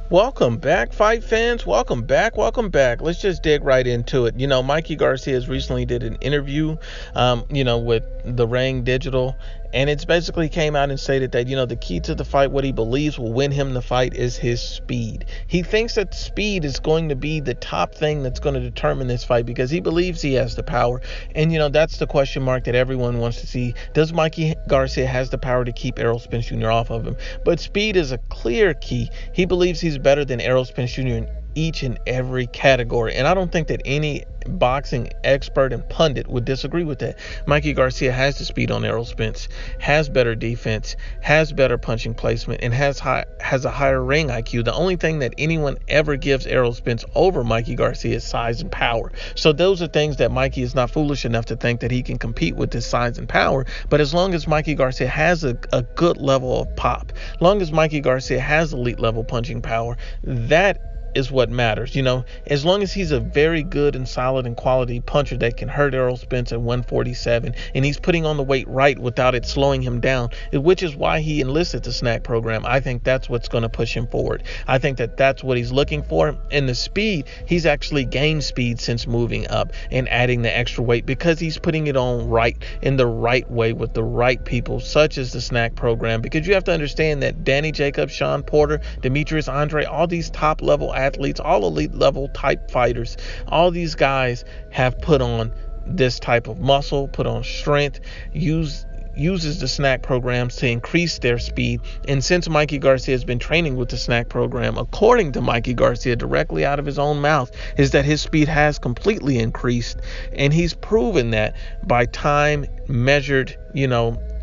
Welcome back, fight fans. Welcome back. Welcome back. Let's just dig right into it. Mikey Garcia has recently did an interview, with the Ring Digital, and it's basically came out and stated that, the key to the fight, what he believes will win him the fight, is his speed. He thinks that speed is going to be the top thing that's going to determine this fight because he believes he has the power. And, that's the question mark that everyone wants to see. Does Mikey Garcia has the power to keep Errol Spence Jr. off of him? But speed is a clear key. He believes he's better than Errol Spence Jr. in each and every category. And I don't think that any boxing expert and pundit would disagree with that. Mikey Garcia has the speed on Errol Spence, has better defense, has better punching placement, and has a higher ring IQ. The only thing that anyone ever gives Errol Spence over Mikey Garcia is size and power. So those are things that Mikey is not foolish enough to think that he can compete with this size and power. But as long as Mikey Garcia has a good level of pop, as long as Mikey Garcia has elite level punching power, that is what matters. As long as he's a very good and solid and quality puncher that can hurt Errol Spence at 147, and he's putting on the weight right without it slowing him down, which is why he enlisted the snack program. I think that's what's going to push him forward. I think that that's what he's looking for. And the speed, he's actually gained speed since moving up and adding the extra weight because he's putting it on right in the right way with the right people, such as the snack program. Because you have to understand that Danny Jacobs, Sean Porter, Demetrius Andre, all these top level athletes, all elite level type fighters, all these guys have put on this type of muscle, put on strength, uses the snack programs to increase their speed. And since Mikey Garcia has been training with the snack program, according to Mikey Garcia directly out of his own mouth, is that his speed has completely increased, and he's proven that by time measured,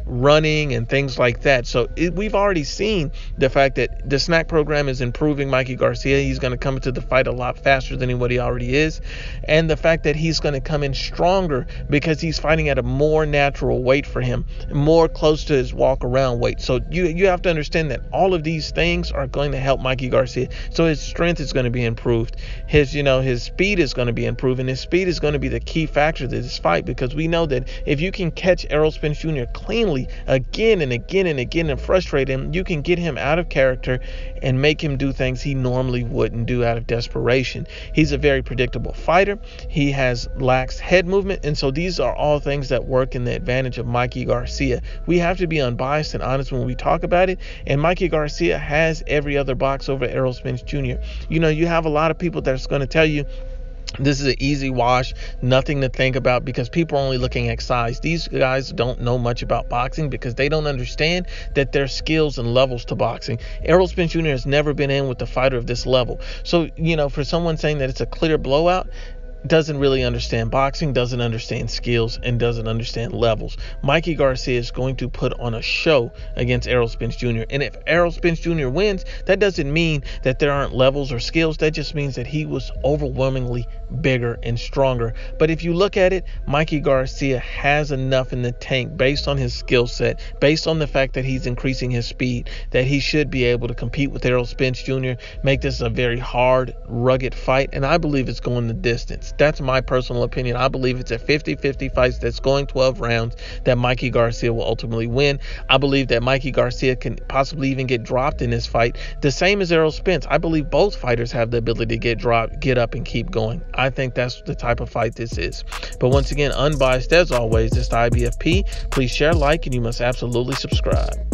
running and things like that. So we've already seen the fact that the snack program is improving Mikey Garcia. He's going to come into the fight a lot faster than what he already is, and the fact that he's going to come in stronger because he's fighting at a more natural weight for him, more close to his walk around weight. So you have to understand that all of these things are going to help Mikey Garcia. So his strength is going to be improved, his speed is going to be improved, and his speed is going to be the key factor to this fight, because we know that if you can catch Errol Spence Jr. cleanly again and again and again and frustrate him, you can get him out of character and make him do things he normally wouldn't do out of desperation. He's a very predictable fighter. He has lax head movement, and so these are all things that work in the advantage of Mikey Garcia. We have to be unbiased and honest when we talk about it, and Mikey Garcia has every other box over Errol Spence Jr. You have a lot of people that's going to tell you this is an easy wash, nothing to think about, because people are only looking at size. These guys don't know much about boxing because they don't understand that there's skills and levels to boxing. Errol Spence Jr. has never been in with a fighter of this level. So, for someone saying that it's a clear blowout, doesn't really understand boxing, doesn't understand skills, and doesn't understand levels. Mikey Garcia is going to put on a show against Errol Spence Jr. And if Errol Spence Jr. wins, that doesn't mean that there aren't levels or skills. That just means that he was overwhelmingly bigger and stronger. But if you look at it, Mikey Garcia has enough in the tank based on his skill set, based on the fact that he's increasing his speed, that he should be able to compete with Errol Spence Jr., make this a very hard, rugged fight. And I believe it's going the distance. That's my personal opinion. I believe it's a 50-50 fight that's going 12 rounds that Mikey Garcia will ultimately win. I believe that Mikey Garcia can possibly even get dropped in this fight, the same as Errol Spence. I believe both fighters have the ability to get dropped, get up, and keep going. I think that's the type of fight this is. But once again, unbiased as always, this is the Ibfp. Please share, like, and you must absolutely subscribe.